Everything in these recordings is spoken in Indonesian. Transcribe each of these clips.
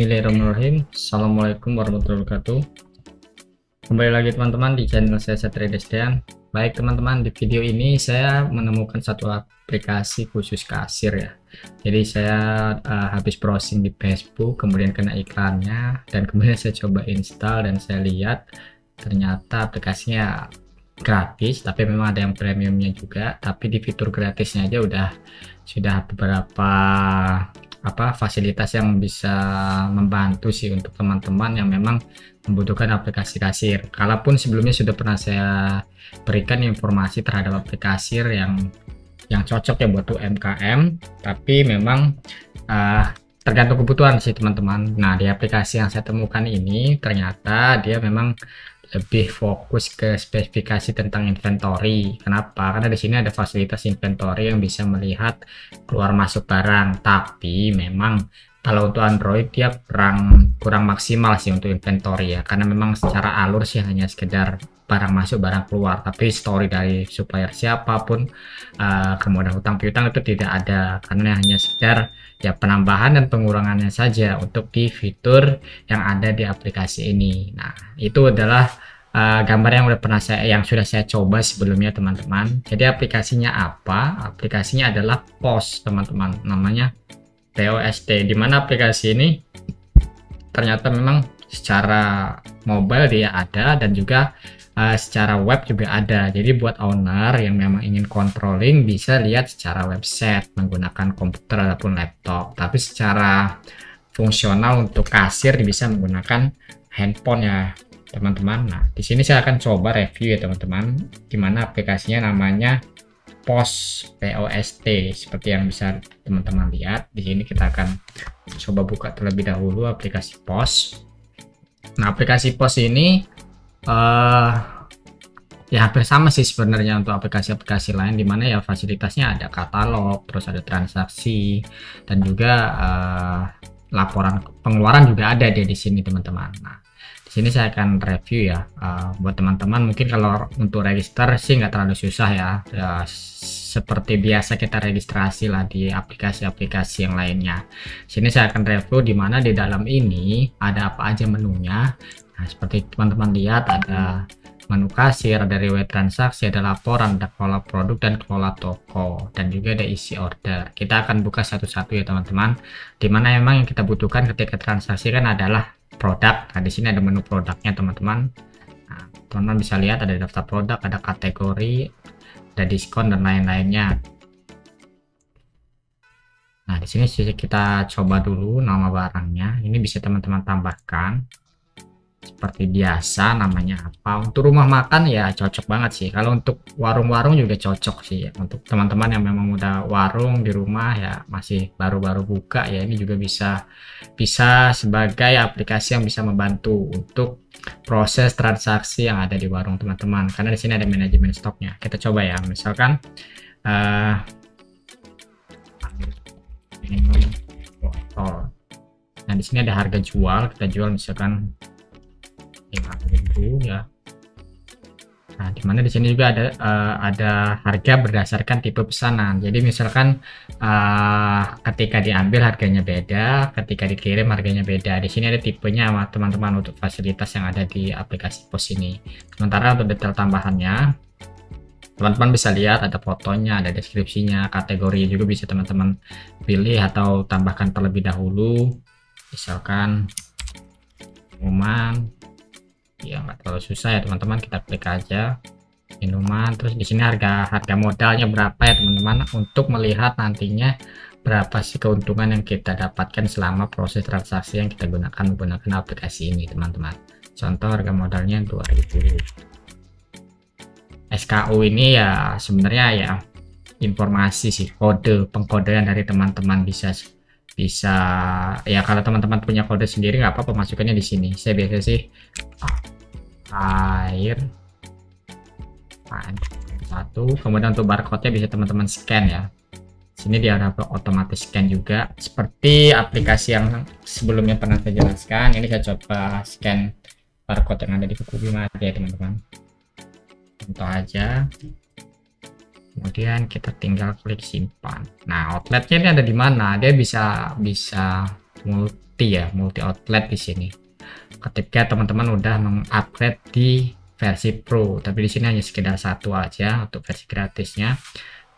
Bismillahirrahmanirrahim. Assalamualaikum warahmatullahi wabarakatuh. Kembali lagi teman-teman di channel saya Satria Destian. Baik teman-teman, di video ini saya menemukan satu aplikasi khusus kasir ya. Jadi saya habis browsing di Facebook, kemudian kena iklannya, dan kemudian saya coba install dan saya lihat ternyata aplikasinya gratis, tapi memang ada yang premiumnya juga. Tapi di fitur gratisnya aja sudah beberapa fasilitas yang bisa membantu sih untuk teman-teman yang memang membutuhkan aplikasi kasir. Kalaupun sebelumnya sudah pernah saya berikan informasi terhadap aplikasi yang cocok ya buat UMKM, tapi memang tergantung kebutuhan sih teman-teman. Nah, di aplikasi yang saya temukan ini ternyata dia memang lebih fokus ke spesifikasi tentang inventory. Kenapa? Karena di sini ada fasilitas inventory yang bisa melihat keluar masuk barang. Tapi memang kalau untuk Android dia kurang maksimal sih untuk inventory ya. Karena memang secara alur sih hanya sekedar barang masuk barang keluar. Tapi story dari supplier siapapun, kemudian hutang piutang itu tidak ada. Karena hanya sekedar ya penambahan dan pengurangannya saja untuk di fitur yang ada di aplikasi ini. Nah, itu adalah gambar yang sudah saya coba sebelumnya teman-teman. Jadi aplikasinya apa? Aplikasinya adalah POS teman-teman, namanya POST. Dimana aplikasi ini ternyata memang secara mobile dia ada dan juga secara web juga ada. Jadi buat owner yang memang ingin controlling bisa lihat secara website menggunakan komputer ataupun laptop. Tapi secara fungsional untuk kasir bisa menggunakan handphone ya teman-teman. Nah, di sini saya akan coba review ya teman-teman, dimana aplikasinya namanya POS seperti yang bisa teman-teman lihat. Di sini kita akan coba buka terlebih dahulu aplikasi POS. Nah, aplikasi POS ini ya hampir sama sih sebenarnya untuk aplikasi-aplikasi lain, dimana ya fasilitasnya ada katalog, terus ada transaksi, dan juga laporan pengeluaran juga ada di sini teman-teman. Nah, di sini saya akan review ya, buat teman-teman. Mungkin kalau untuk register sih nggak terlalu susah ya, seperti biasa kita registrasi lah di aplikasi-aplikasi yang lainnya. Sini saya akan review di mana di dalam ini ada apa aja menunya. Nah, seperti teman-teman lihat ada menu kasir, ada riwayat transaksi, ada laporan, ada kelola produk dan kelola toko, dan juga ada isi order. Kita akan buka satu-satu ya teman-teman. Dimana memang yang kita butuhkan ketika transaksi kan adalah produk. Nah, di sini ada menu produknya teman-teman. Nah, teman-teman bisa lihat ada daftar produk, ada kategori, ada diskon dan lain-lainnya. Nah, di sini kita coba dulu nama barangnya. Ini bisa teman-teman tambahkan seperti biasa, namanya apa. Untuk rumah makan ya cocok banget sih. Kalau untuk warung-warung juga cocok sih ya. Untuk teman-teman yang memang udah warung di rumah ya, masih baru-baru buka ya, ini juga bisa sebagai aplikasi yang bisa membantu untuk proses transaksi yang ada di warung teman-teman. Karena di sini ada manajemen stoknya. Kita coba ya, misalkan nah di sini ada harga jual, kita jual misalkan 5.000 ya. Nah, dimana di sini juga ada harga berdasarkan tipe pesanan. Jadi misalkan ketika diambil harganya beda, ketika dikirim harganya beda. Di sini ada tipenya teman-teman untuk fasilitas yang ada di aplikasi POS ini. Sementara untuk detail tambahannya, teman-teman bisa lihat ada fotonya, ada deskripsinya, kategori juga bisa teman-teman pilih atau tambahkan terlebih dahulu. Misalkan minuman. Ya nggak terlalu susah ya teman-teman, kita klik aja minuman. Terus di sini harga modalnya berapa ya teman-teman, untuk melihat nantinya berapa sih keuntungan yang kita dapatkan selama proses transaksi yang kita gunakan menggunakan aplikasi ini teman-teman. Contoh harga modalnya 2.000. SKU ini ya sebenarnya ya informasi sih, pengkodean dari teman-teman bisa ya. Kalau teman-teman punya kode sendiri nggak apa-apa, masukannya di sini. Saya biasa sih air satu, kemudian untuk barcode-nya bisa teman-teman scan ya. Sini dia ada otomatis scan juga seperti aplikasi yang sebelumnya pernah saya jelaskan. Ini saya coba scan barcode yang ada di buku Bima ya teman-teman. Contoh aja. Kemudian kita tinggal klik simpan. Nah, outletnya ini ada di mana? Dia bisa multi outlet di sini. Ketika teman-teman udah mengupgrade di versi Pro, tapi di sini hanya sekedar satu aja untuk versi gratisnya.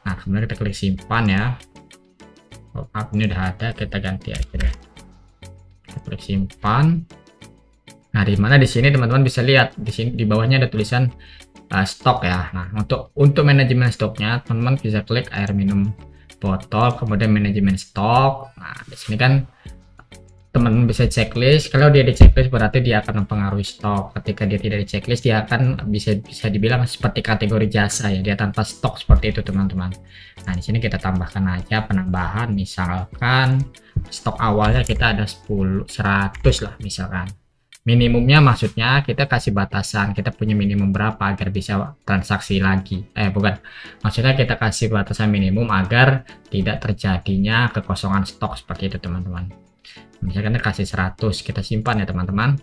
Nah, kemudian kita klik simpan ya. Ini udah ada, kita ganti aja deh. Kita klik simpan. Nah, di mana di sini teman-teman bisa lihat di sini di bawahnya ada tulisan stok ya. Nah, untuk manajemen stoknya teman-teman bisa klik air minum botol, kemudian manajemen stok. Nah, di sini kan teman-teman bisa checklist. Kalau dia di checklist berarti dia akan mempengaruhi stok. Ketika dia tidak di checklist, dia akan bisa dibilang seperti kategori jasa ya, dia tanpa stok seperti itu teman-teman. Nah, di sini kita tambahkan aja penambahan, misalkan stok awalnya kita ada 100 lah misalkan. Minimumnya maksudnya kita kasih batasan, kita punya minimum berapa agar bisa transaksi lagi. Bukan, maksudnya kita kasih batasan minimum agar tidak terjadinya kekosongan stok seperti itu teman-teman. Misalkan kita kasih 100, kita simpan ya teman-teman.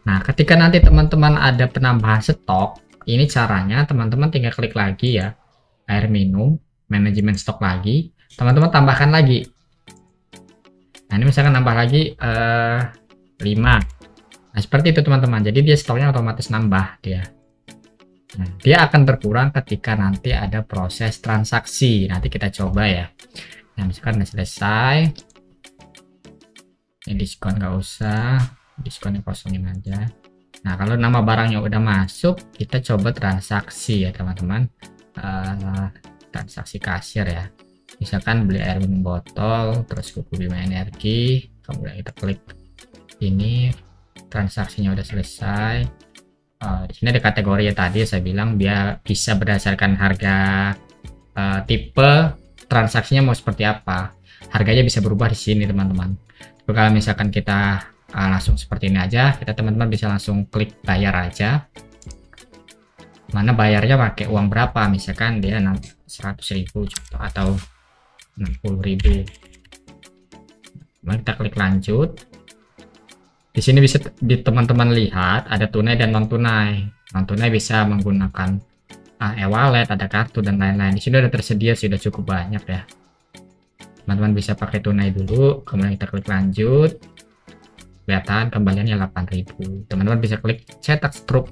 Nah, ketika nanti teman-teman ada penambahan stok, ini caranya teman-teman tinggal klik lagi ya, air minum, manajemen stok lagi, teman-teman tambahkan lagi. Nah, ini misalkan nambah lagi 5. Nah, seperti itu teman-teman. Jadi dia stoknya otomatis nambah dia. Nah, dia akan berkurang ketika nanti ada proses transaksi. Nanti kita coba ya. Nah, misalkan udah selesai. Ini diskon nggak usah, diskonnya kosongin aja. Nah, kalau nama barangnya udah masuk, kita coba transaksi ya teman-teman. Transaksi kasir ya. Misalkan beli air minum botol, terus kuku Bima Energi, kemudian kita klik ini, transaksinya udah selesai. Di sini ada kategori ya, tadi saya bilang dia bisa berdasarkan harga, tipe transaksinya mau seperti apa. Harganya bisa berubah di sini teman-teman. Kalau misalkan kita langsung seperti ini aja, kita teman-teman bisa langsung klik bayar aja. Mana bayarnya pakai uang berapa? Misalkan dia 100.000 atau 60.000. Kemudian kita klik lanjut. Di sini bisa teman-teman lihat ada tunai dan non tunai. Non tunai bisa menggunakan e-wallet, ada kartu dan lain-lain. Di sini udah tersedia, sudah cukup banyak ya. Teman-teman bisa pakai tunai dulu, kemudian kita klik lanjut. Kelihatan kembaliannya 8.000. Teman-teman bisa klik cetak struk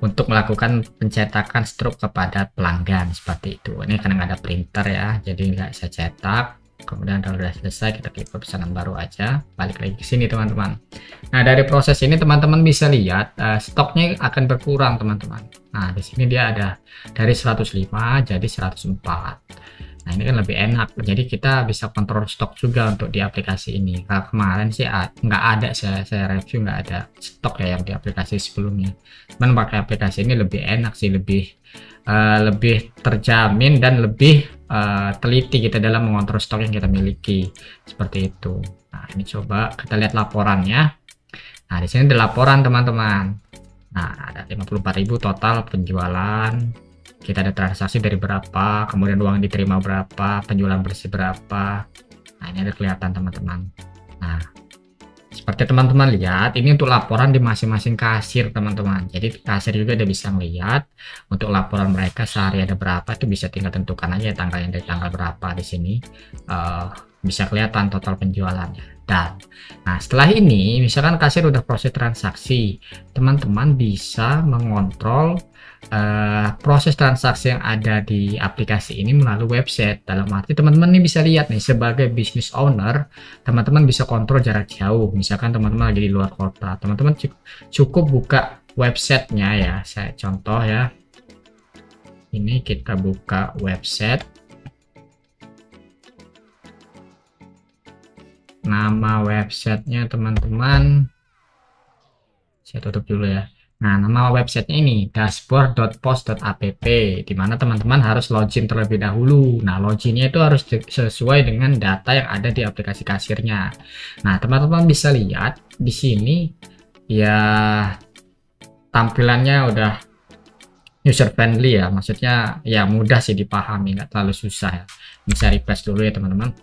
untuk melakukan pencetakan struk kepada pelanggan seperti itu. Ini karena nggak ada printer ya, jadi nggak saya cetak. Kemudian kalau sudah selesai, kita klik pesanan baru aja, balik lagi ke sini teman-teman. Nah, dari proses ini teman-teman bisa lihat stoknya akan berkurang teman-teman. Nah, di sini dia ada dari 105 jadi 104. Nah, ini kan lebih enak, jadi kita bisa kontrol stok juga untuk di aplikasi ini. Kalau kemarin sih nggak ada, saya review nggak ada stok ya yang di aplikasi sebelumnya. Cuman pakai aplikasi ini lebih enak sih, lebih terjamin dan lebih teliti kita dalam mengontrol stok yang kita miliki seperti itu. Nah, ini coba kita lihat laporannya. Nah, di sini ada laporan teman-teman. Nah, ada 54.000 total penjualan. Kita ada transaksi dari berapa, kemudian uang diterima berapa, penjualan bersih berapa. Nah, ini ada kelihatan teman-teman. Nah, seperti teman-teman lihat, ini untuk laporan di masing-masing kasir teman-teman. Jadi kasir juga udah bisa melihat untuk laporan mereka sehari ada berapa, itu bisa tinggal tentukan aja tanggalnya dari tanggal berapa di sini. Bisa kelihatan total penjualannya. Dan nah, setelah ini misalkan kasir udah proses transaksi, teman-teman bisa mengontrol proses transaksi yang ada di aplikasi ini melalui website. Dalam arti teman-teman ini bisa lihat nih, sebagai business owner teman-teman bisa kontrol jarak jauh. Misalkan teman-teman lagi di luar kota, teman-teman cukup buka websitenya ya. Saya contoh ya, ini kita buka website. Nama websitenya teman-teman saya tutup dulu ya. Nah, nama websitenya ini dashboard.pos.app, dimana teman-teman harus login terlebih dahulu. Nah, loginnya itu harus sesuai dengan data yang ada di aplikasi kasirnya. Nah, teman-teman bisa lihat di sini ya, tampilannya udah user friendly ya, maksudnya ya mudah sih dipahami, nggak terlalu susah ya. Bisa refresh dulu ya teman-teman.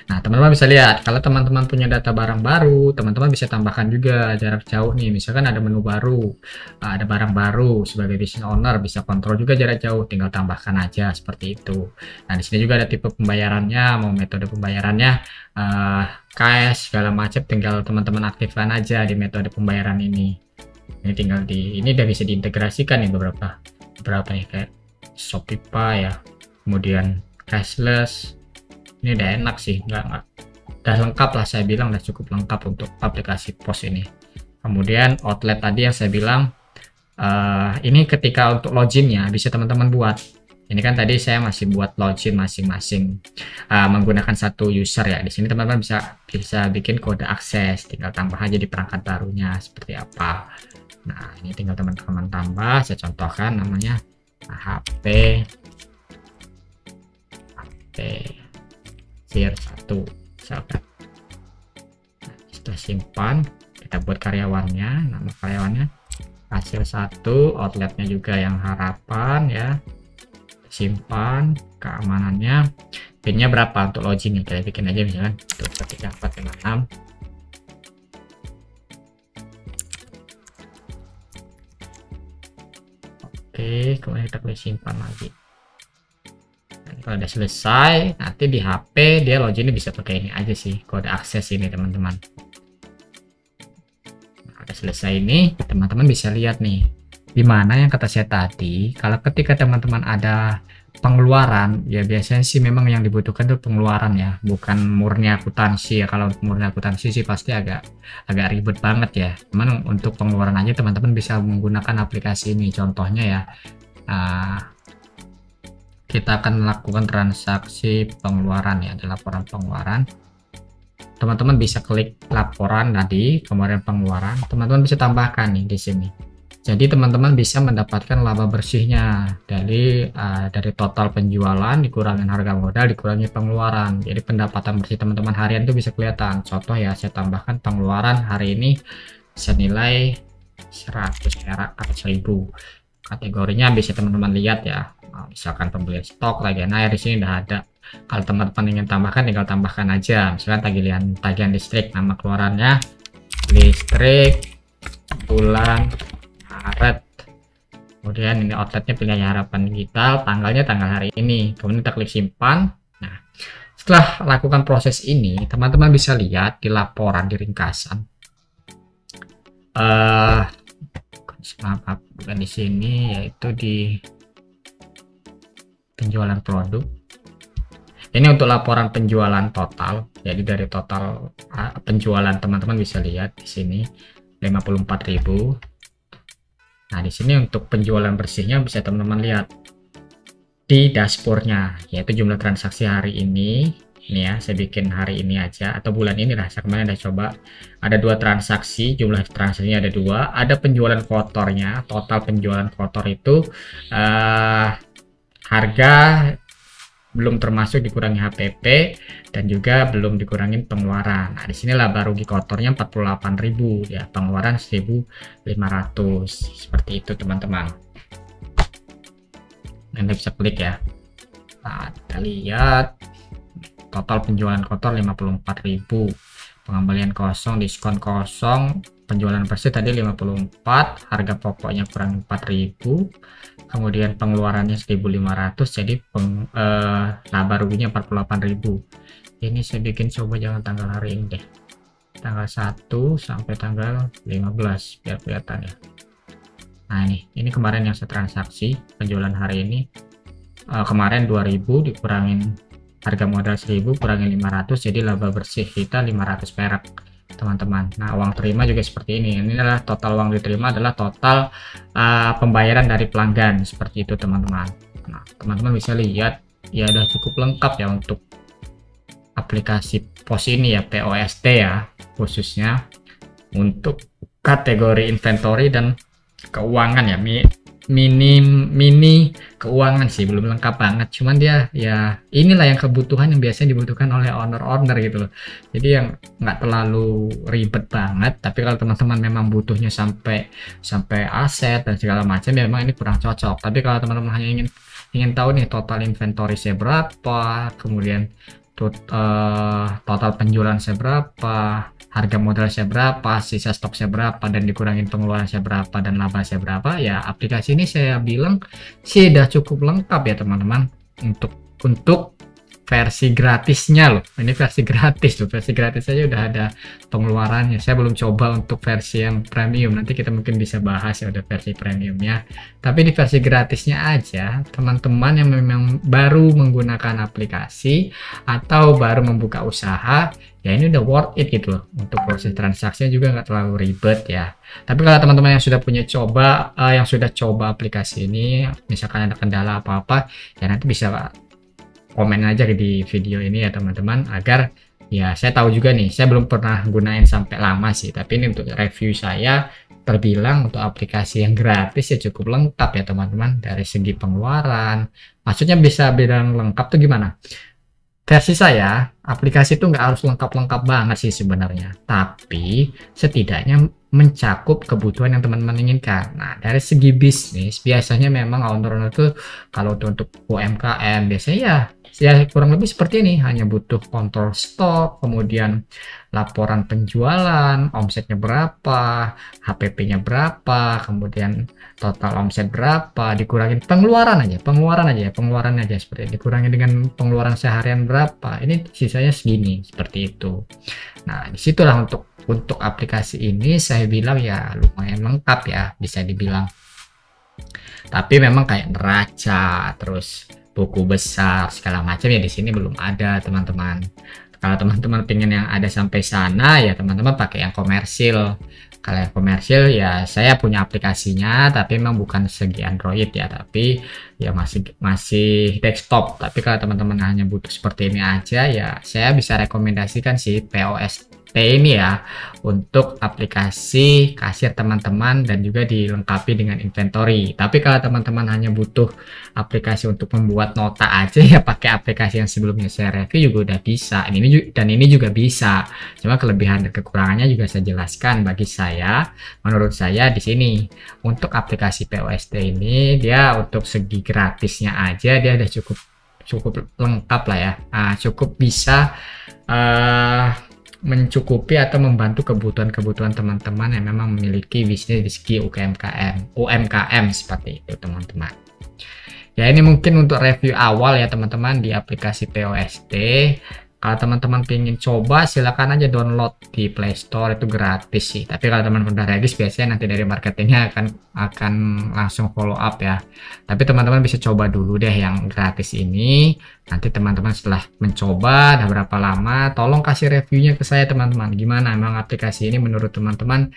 Nah, teman-teman bisa lihat kalau teman-teman punya data barang baru, teman-teman bisa tambahkan juga jarak jauh nih. Misalkan ada menu baru, ada barang baru, sebagai business owner bisa kontrol juga jarak jauh, tinggal tambahkan aja seperti itu. Nah, di sini juga ada tipe pembayarannya, mau metode pembayarannya cash segala macam, tinggal teman-teman aktifkan aja di metode pembayaran ini. Ini tinggal ini udah bisa diintegrasikan nih beberapa ya, kayak Shopify ya, kemudian cashless. Ini udah enak sih, udah lengkap lah, saya bilang udah cukup lengkap untuk aplikasi POS ini. Kemudian outlet tadi yang saya bilang, ini ketika untuk loginnya bisa teman-teman buat. Ini kan tadi saya masih buat login masing-masing menggunakan satu user ya. Di sini teman-teman bisa bikin kode akses, tinggal tambah aja di perangkat barunya seperti apa. Nah, ini tinggal teman-teman tambah. Saya contohkan namanya HP tier 1 misalkan. Nah, setelah simpan, kita buat karyawannya, nama karyawannya hasil 1, outletnya juga yang harapan ya, simpan, keamanannya, pinnya berapa untuk login nih, kita bikin aja misalkan 3456. Oke, kemudian kita klik simpan lagi. Kalau udah selesai, nanti di HP dia loginnya bisa pakai ini aja sih, kode akses ini teman-teman. Nah, udah selesai ini, teman-teman bisa lihat nih, dimana yang kata saya tadi, kalau ketika teman-teman ada pengeluaran, ya biasanya sih memang yang dibutuhkan itu pengeluaran ya, bukan murni akuntansi ya. Kalau murni akuntansi sih pasti agak ribet banget ya. Cuman untuk pengeluaran aja teman-teman bisa menggunakan aplikasi ini. Contohnya ya, kita akan melakukan transaksi pengeluaran ya, ada laporan pengeluaran. Teman-teman bisa klik laporan tadi, kemudian pengeluaran, teman-teman bisa tambahkan nih di sini. Jadi teman-teman bisa mendapatkan laba bersihnya dari total penjualan dikurangin harga modal dikurangi pengeluaran. Jadi pendapatan bersih teman-teman harian itu bisa kelihatan. Contoh ya, saya tambahkan pengeluaran hari ini senilai 100 perak atau 1000. Kategorinya bisa teman-teman lihat ya. Misalkan pembelian stok, tagihan air, di sini udah ada. Kalau teman-teman ingin tambahkan, tinggal tambahkan aja. Misalkan tagihan listrik, nama keluarannya listrik bulan Maret. Kemudian ini outletnya pilihannya harapan digital, tanggalnya tanggal hari ini. Kemudian kita klik simpan. Nah, setelah lakukan proses ini, teman-teman bisa lihat di laporan di ringkasan. Maaf, bukan di sini, yaitu di penjualan produk. Ini untuk laporan penjualan total. Jadi dari total penjualan teman-teman bisa lihat di sini 54.000. Nah, di sini untuk penjualan bersihnya bisa teman-teman lihat di dashboardnya, yaitu jumlah transaksi hari ini. Ini ya, saya bikin hari ini aja atau bulan ini lah. Saya kemarin udah coba, ada 2 transaksi, jumlah transaksinya ada 2, ada penjualan kotornya, total penjualan kotor itu harga belum termasuk dikurangi HPP dan juga belum dikurangin pengeluaran. Nah, di sini laba rugi kotornya 48.000 ya, pengeluaran 1.500. Seperti itu teman-teman. Anda bisa klik ya. Nah, kita lihat total penjualan kotor 54.000, pengembalian kosong, diskon kosong, penjualan bersih tadi 54, harga pokoknya kurang 4.000, kemudian pengeluarannya 1.500, jadi laba ruginya 48.000. Ini saya bikin coba jangan tanggal hari ini deh, tanggal 1 sampai tanggal 15 biar kelihatan ya. Nah, ini kemarin yang saya transaksi penjualan hari ini, kemarin 2.000 dikurangin harga modal 1.000 kurangin 500, jadi laba bersih kita 500 perak teman-teman. Nah, uang terima juga seperti ini. Ini adalah total uang diterima, adalah total pembayaran dari pelanggan, seperti itu teman-teman. Nah, teman-teman bisa lihat ya, udah cukup lengkap ya untuk aplikasi POS ini ya, POST ya, khususnya untuk kategori inventory dan keuangan ya, mini keuangan sih, belum lengkap banget, cuman dia ya inilah yang kebutuhan yang biasanya dibutuhkan oleh owner gitu loh. Jadi yang nggak terlalu ribet banget, tapi kalau teman-teman memang butuhnya sampai aset dan segala macam ya, memang ini kurang cocok. Tapi kalau teman-teman hanya ingin tahu nih total inventory saya berapa, kemudian total penjualan saya berapa, harga modal saya berapa, sisa stok saya berapa, dan dikurangin pengeluaran saya berapa, dan laba saya berapa. Ya aplikasi ini saya bilang sih udah cukup lengkap ya teman-teman untuk versi gratisnya loh. Ini versi gratis loh, versi gratis aja udah ada pengeluarannya. Saya belum coba untuk versi yang premium, nanti kita mungkin bisa bahas ya udah versi premiumnya. Tapi di versi gratisnya aja, teman-teman yang memang baru menggunakan aplikasi atau baru membuka usaha, ya ini udah worth it gitu loh. Untuk proses transaksinya juga nggak terlalu ribet ya. Tapi kalau teman-teman yang sudah coba aplikasi ini, misalkan ada kendala apa-apa, ya nanti bisa komen aja di video ini ya teman-teman, agar ya saya tahu juga nih, saya belum pernah gunain sampai lama sih, tapi ini untuk review saya terbilang untuk aplikasi yang gratis ya cukup lengkap ya teman-teman. Dari segi pengeluaran, maksudnya bisa bilang lengkap tuh gimana, versi saya aplikasi itu nggak harus lengkap-lengkap banget sih sebenarnya, tapi setidaknya mencakup kebutuhan yang teman-teman inginkan. Nah dari segi bisnis biasanya memang owner itu kalau untuk UMKM biasanya ya kurang lebih seperti ini, hanya butuh kontrol stok, kemudian laporan penjualan, omsetnya berapa, HPP-nya berapa, kemudian total omset berapa, dikurangin pengeluaran aja seperti dikurangin dengan pengeluaran seharian berapa, ini sisanya segini, seperti itu. Nah disitulah untuk aplikasi ini saya bilang ya lumayan lengkap ya bisa dibilang. Tapi memang kayak neraca, terus buku besar segala macam ya di sini belum ada teman-teman. Kalau teman-teman pengen yang ada sampai sana ya teman-teman pakai yang komersil. Kalau yang komersil ya saya punya aplikasinya, tapi memang bukan segi Android ya, tapi ya masih desktop. Tapi kalau teman-teman hanya butuh seperti ini aja ya saya bisa rekomendasikan sih POST ini ya, untuk aplikasi kasir teman-teman dan juga dilengkapi dengan inventory. Tapi kalau teman-teman hanya butuh aplikasi untuk membuat nota aja ya pakai aplikasi yang sebelumnya saya review juga udah bisa. Ini juga bisa. Cuma kelebihan dan kekurangannya juga saya jelaskan. Bagi saya, menurut saya di sini untuk aplikasi POST ini dia untuk segi gratisnya aja dia udah cukup lengkap lah ya. Cukup bisa mencukupi atau membantu kebutuhan teman-teman yang memang memiliki bisnis di segi UMKM seperti itu teman-teman. Ya ini mungkin untuk review awal ya teman-teman di aplikasi POST. Kalau teman-teman pengen coba silakan aja download di Play Store, itu gratis sih. Tapi kalau teman-teman udah regis biasanya nanti dari marketingnya akan langsung follow up ya. Tapi teman-teman bisa coba dulu deh yang gratis ini. Nanti teman-teman setelah mencoba udah berapa lama, tolong kasih reviewnya ke saya teman-teman. Gimana emang aplikasi ini menurut teman-teman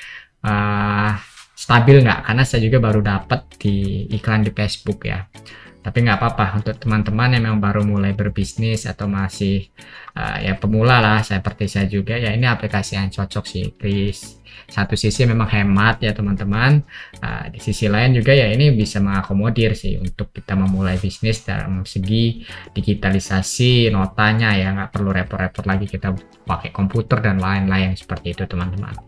stabil nggak? Karena saya juga baru dapat di iklan di Facebook ya. Tapi nggak apa-apa untuk teman-teman yang memang baru mulai berbisnis atau masih ya pemula lah seperti saya juga ya, ini aplikasi yang cocok sih. Di satu sisi memang hemat ya teman-teman, di sisi lain juga ya ini bisa mengakomodir sih untuk kita memulai bisnis dalam segi digitalisasi notanya ya, nggak perlu repot-repot lagi kita pakai komputer dan lain-lain seperti itu teman-teman.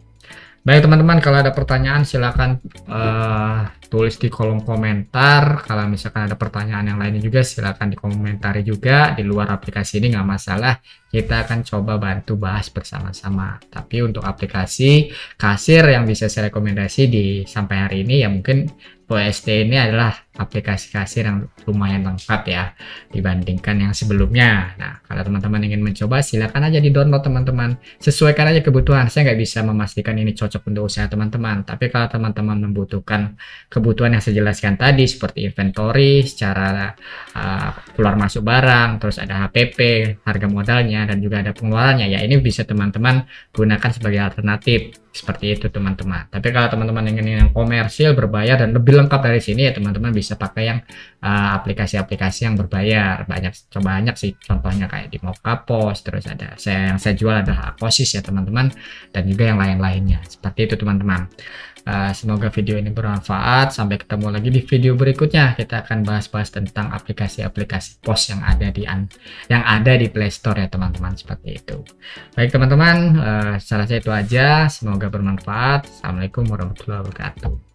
Baik teman-teman, kalau ada pertanyaan silahkan tulis di kolom komentar. Kalau misalkan ada pertanyaan yang lainnya juga silahkan dikomentari juga. Di luar aplikasi ini nggak masalah, kita akan coba bantu bahas bersama-sama. Tapi untuk aplikasi kasir yang bisa saya rekomendasi sampai hari ini ya mungkin POST ini adalah aplikasi kasir yang lumayan lengkap ya dibandingkan yang sebelumnya. Nah kalau teman-teman ingin mencoba silakan aja di download teman-teman, sesuaikan aja kebutuhan. Saya nggak bisa memastikan ini cocok untuk usaha teman-teman, tapi kalau teman-teman membutuhkan kebutuhan yang saya jelaskan tadi seperti inventory, secara keluar masuk barang, terus ada HPP, harga modalnya, dan juga ada pengeluarannya ya, ini bisa teman-teman gunakan sebagai alternatif seperti itu teman-teman. Tapi kalau teman-teman ingin yang komersil berbayar dan lebih lengkap dari sini ya teman-teman bisa pakai yang aplikasi-aplikasi yang berbayar. Banyak sih contohnya kayak di Mokapos, terus ada yang saya jual adalah Aposis ya teman-teman, dan juga yang lain-lainnya seperti itu teman-teman. Semoga video ini bermanfaat. Sampai ketemu lagi di video berikutnya. Kita akan bahas-bahas tentang aplikasi-aplikasi pos yang ada di Play Store ya teman-teman, seperti itu. Baik teman-teman, salah saya itu aja. Semoga bermanfaat. Assalamualaikum warahmatullahi wabarakatuh.